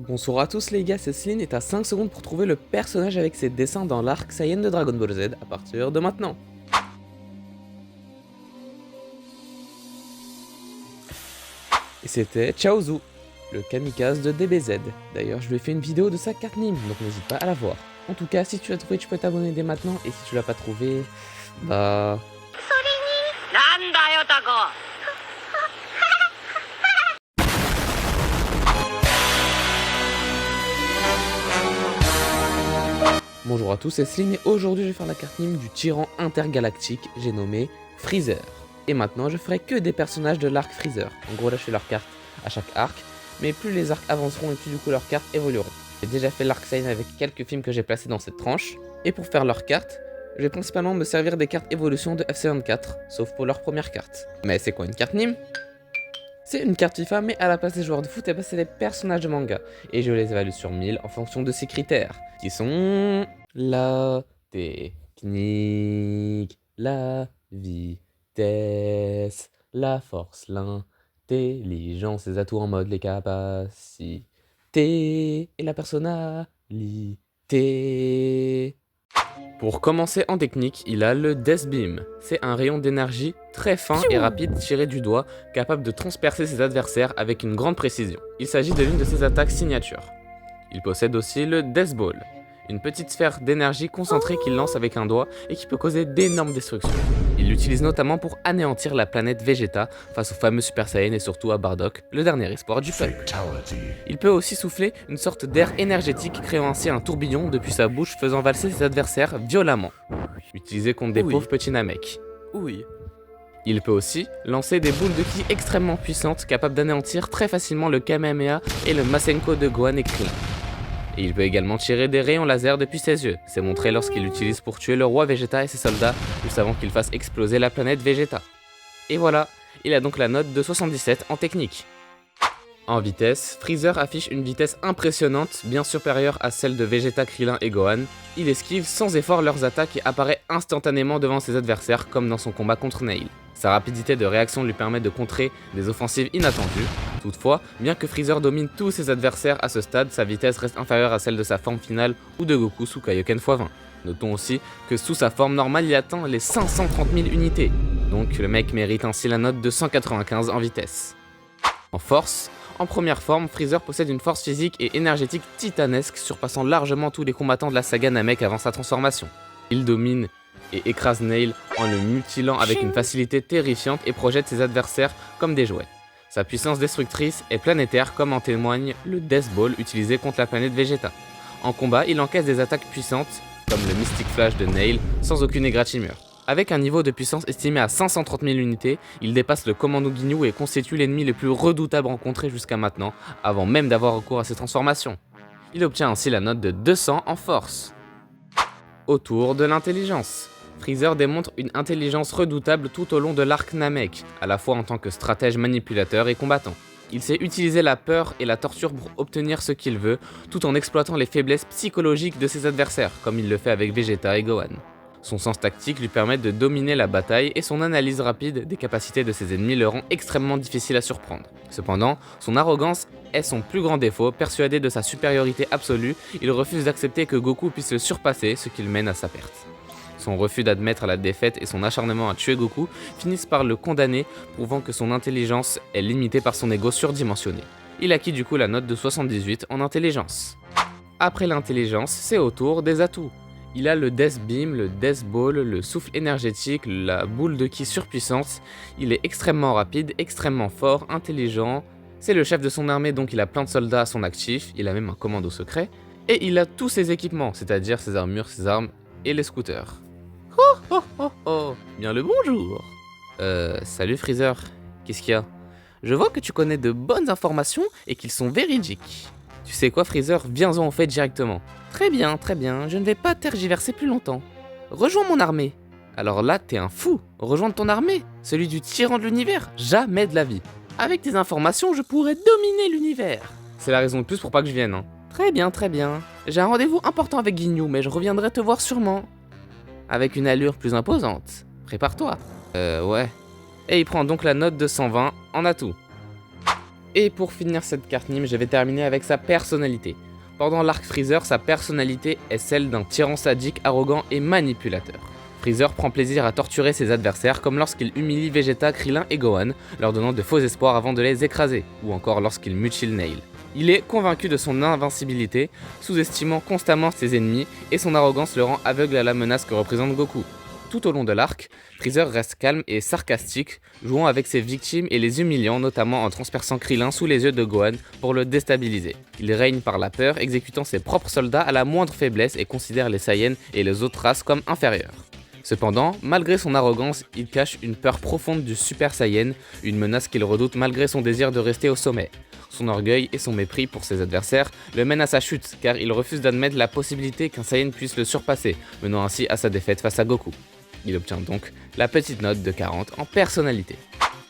Bonsoir à tous les gars, c'est Céline et t'as 5 secondes pour trouver le personnage avec ses dessins dans l'arc Saiyan de Dragon Ball Z à partir de maintenant. Et c'était Chaozu, le kamikaze de DBZ. D'ailleurs je lui ai fait une vidéo de sa carte Nîmes, donc n'hésite pas à la voir. En tout cas, si tu l'as trouvé, tu peux t'abonner dès maintenant, et si tu l'as pas trouvé, bah... Bonjour à tous, c'est Sling et aujourd'hui je vais faire la carte Nîmes du tyran intergalactique, j'ai nommé Freezer. Et maintenant je ferai que des personnages de l'arc Freezer. En gros là je fais leur carte à chaque arc, mais plus les arcs avanceront et plus du coup leurs cartes évolueront. J'ai déjà fait l'arc Saiyan avec quelques films que j'ai placés dans cette tranche, et pour faire leurs cartes, je vais principalement me servir des cartes évolution de FC24, sauf pour leur première carte. Mais c'est quoi une carte Nîmes? C'est une carte FIFA, mais à la place des joueurs de foot, et bah c'est des personnages de manga. Et je les évalue sur 1000 en fonction de ces critères, qui sont la technique, la vitesse, la force, l'intelligence, les atouts en mode, les capacités et la personnalité. Pour commencer en technique, il a le Death Beam. C'est un rayon d'énergie très fin et rapide tiré du doigt, capable de transpercer ses adversaires avec une grande précision. Il s'agit de l'une de ses attaques signature. Il possède aussi le Death Ball, une petite sphère d'énergie concentrée qu'il lance avec un doigt et qui peut causer d'énormes destructions. Il l'utilise notamment pour anéantir la planète Vegeta face au fameux Super Saiyan et surtout à Bardock, le dernier espoir du peuple. Il peut aussi souffler une sorte d'air énergétique créant ainsi un tourbillon depuis sa bouche faisant valser ses adversaires violemment, utilisé contre des pauvres petits Namek. Il peut aussi lancer des boules de ki extrêmement puissantes capables d'anéantir très facilement le Kamehameha et le Masenko de Gohan et Krillin. Et il peut également tirer des rayons laser depuis ses yeux, c'est montré lorsqu'il l'utilise pour tuer le roi Vegeta et ses soldats, juste avant qu'il fasse exploser la planète Vegeta. Et voilà, il a donc la note de 77 en technique. En vitesse, Freezer affiche une vitesse impressionnante, bien supérieure à celle de Vegeta, Krillin et Gohan. Il esquive sans effort leurs attaques et apparaît instantanément devant ses adversaires comme dans son combat contre Nail. Sa rapidité de réaction lui permet de contrer des offensives inattendues. Toutefois, bien que Freezer domine tous ses adversaires à ce stade, sa vitesse reste inférieure à celle de sa forme finale ou de Goku sous Kaioken x20. Notons aussi que sous sa forme normale, il atteint les 530 000 unités. Donc le mec mérite ainsi la note de 195 en vitesse. En force, en première forme, Freezer possède une force physique et énergétique titanesque, surpassant largement tous les combattants de la saga Namek avant sa transformation. Il domine et écrase Nail en le mutilant avec une facilité terrifiante et projette ses adversaires comme des jouets. Sa puissance destructrice est planétaire comme en témoigne le Death Ball utilisé contre la planète Vegeta. En combat, il encaisse des attaques puissantes comme le Mystic Flash de Nail sans aucune égratignure. Avec un niveau de puissance estimé à 530 000 unités, il dépasse le Commando Ginyu et constitue l'ennemi le plus redoutable rencontré jusqu'à maintenant, avant même d'avoir recours à ses transformations. Il obtient ainsi la note de 200 en force. Autour de l'intelligence. Freezer démontre une intelligence redoutable tout au long de l'arc Namek, à la fois en tant que stratège manipulateur et combattant. Il sait utiliser la peur et la torture pour obtenir ce qu'il veut, tout en exploitant les faiblesses psychologiques de ses adversaires, comme il le fait avec Vegeta et Gohan. Son sens tactique lui permet de dominer la bataille et son analyse rapide des capacités de ses ennemis le rend extrêmement difficile à surprendre. Cependant, son arrogance est son plus grand défaut, persuadé de sa supériorité absolue, il refuse d'accepter que Goku puisse le surpasser, ce qui le mène à sa perte. Son refus d'admettre la défaite et son acharnement à tuer Goku finissent par le condamner, prouvant que son intelligence est limitée par son ego surdimensionné. Il acquit du coup la note de 78 en intelligence. Après l'intelligence, c'est au tour des atouts. Il a le Death Beam, le Death Ball, le souffle énergétique, la boule de ki surpuissante. Il est extrêmement rapide, extrêmement fort, intelligent. C'est le chef de son armée, donc il a plein de soldats à son actif. Il a même un commando secret. Et il a tous ses équipements, c'est-à-dire ses armures, ses armes et les scooters. Oh oh oh oh, bien le bonjour. Salut Freezer, qu'est-ce qu'il y a? Je vois que tu connais de bonnes informations et qu'ils sont véridiques. Tu sais quoi Freezer, viens-en au fait directement. Très bien, je ne vais pas tergiverser plus longtemps. Rejoins mon armée. Alors là, t'es un fou. Rejoindre ton armée, celui du tyran de l'univers, jamais de la vie. Avec tes informations, je pourrais dominer l'univers. C'est la raison de plus pour pas que je vienne, hein. Très bien. J'ai un rendez-vous important avec Ginyu, mais je reviendrai te voir sûrement. Avec une allure plus imposante. Prépare-toi. Ouais. Et il prend donc la note de 120 en atout. Et pour finir cette carte Nîmes, je vais terminer avec sa personnalité. Pendant l'arc Freezer, sa personnalité est celle d'un tyran sadique, arrogant et manipulateur. Freezer prend plaisir à torturer ses adversaires comme lorsqu'il humilie Vegeta, Krillin et Gohan, leur donnant de faux espoirs avant de les écraser, ou encore lorsqu'il mutile Nail. Il est convaincu de son invincibilité, sous-estimant constamment ses ennemis, et son arrogance le rend aveugle à la menace que représente Goku. Tout au long de l'arc, Freezer reste calme et sarcastique, jouant avec ses victimes et les humiliant, notamment en transperçant Krillin sous les yeux de Gohan pour le déstabiliser. Il règne par la peur, exécutant ses propres soldats à la moindre faiblesse et considère les Saiyans et les autres races comme inférieures. Cependant, malgré son arrogance, il cache une peur profonde du Super Saiyan, une menace qu'il redoute malgré son désir de rester au sommet. Son orgueil et son mépris pour ses adversaires le mènent à sa chute, car il refuse d'admettre la possibilité qu'un Saiyan puisse le surpasser, menant ainsi à sa défaite face à Goku. Il obtient donc la petite note de 40 en personnalité.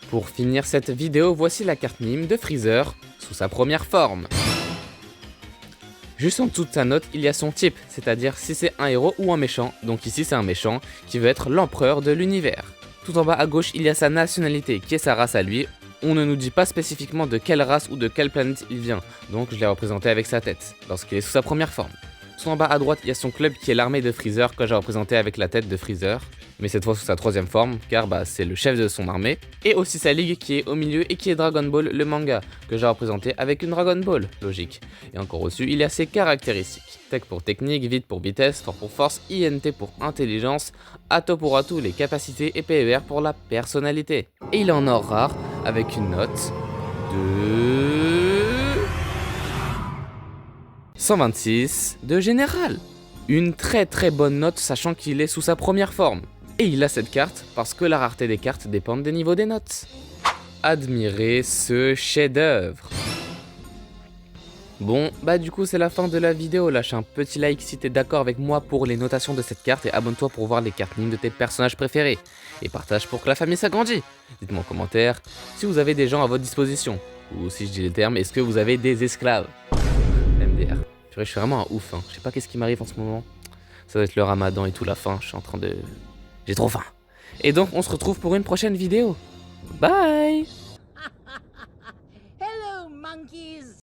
Pour finir cette vidéo, voici la carte Nîmes de Freezer sous sa première forme. Juste en dessous de sa note, il y a son type, c'est-à-dire si c'est un héros ou un méchant, donc ici c'est un méchant qui veut être l'empereur de l'univers. Tout en bas à gauche, il y a sa nationalité, qui est sa race à lui. On ne nous dit pas spécifiquement de quelle race ou de quelle planète il vient, donc je l'ai représenté avec sa tête, lorsqu'il est sous sa première forme. Tout en bas à droite, il y a son club qui est l'armée de Freezer que j'ai représenté avec la tête de Freezer, mais cette fois sous sa troisième forme, car c'est le chef de son armée, et aussi sa ligue qui est au milieu et qui est Dragon Ball, le manga, que j'ai représenté avec une Dragon Ball, logique. Et encore au-dessus, il y a ses caractéristiques. Tech pour technique, vite pour vitesse, fort pour force, INT pour intelligence, Ato pour atout les capacités et PER pour la personnalité. Et il est en or rare, avec une note de 126 de général. Une très bonne note sachant qu'il est sous sa première forme. Et il a cette carte parce que la rareté des cartes dépend des niveaux des notes. Admirez ce chef-d'œuvre. Bon, du coup c'est la fin de la vidéo, lâche un petit like si t'es d'accord avec moi pour les notations de cette carte et abonne-toi pour voir les cartes Nîmes de tes personnages préférés. Et partage pour que la famille s'agrandisse. Dites-moi en commentaire si vous avez des gens à votre disposition. Ou si je dis les termes, est-ce que vous avez des esclaves? MDR. Je suis vraiment un ouf, hein. Je sais pas qu'est-ce qui m'arrive en ce moment. Ça doit être le ramadan et tout, la faim, je suis en train de... J'ai trop faim. Et donc on se retrouve pour une prochaine vidéo. Bye. Hello, monkeys!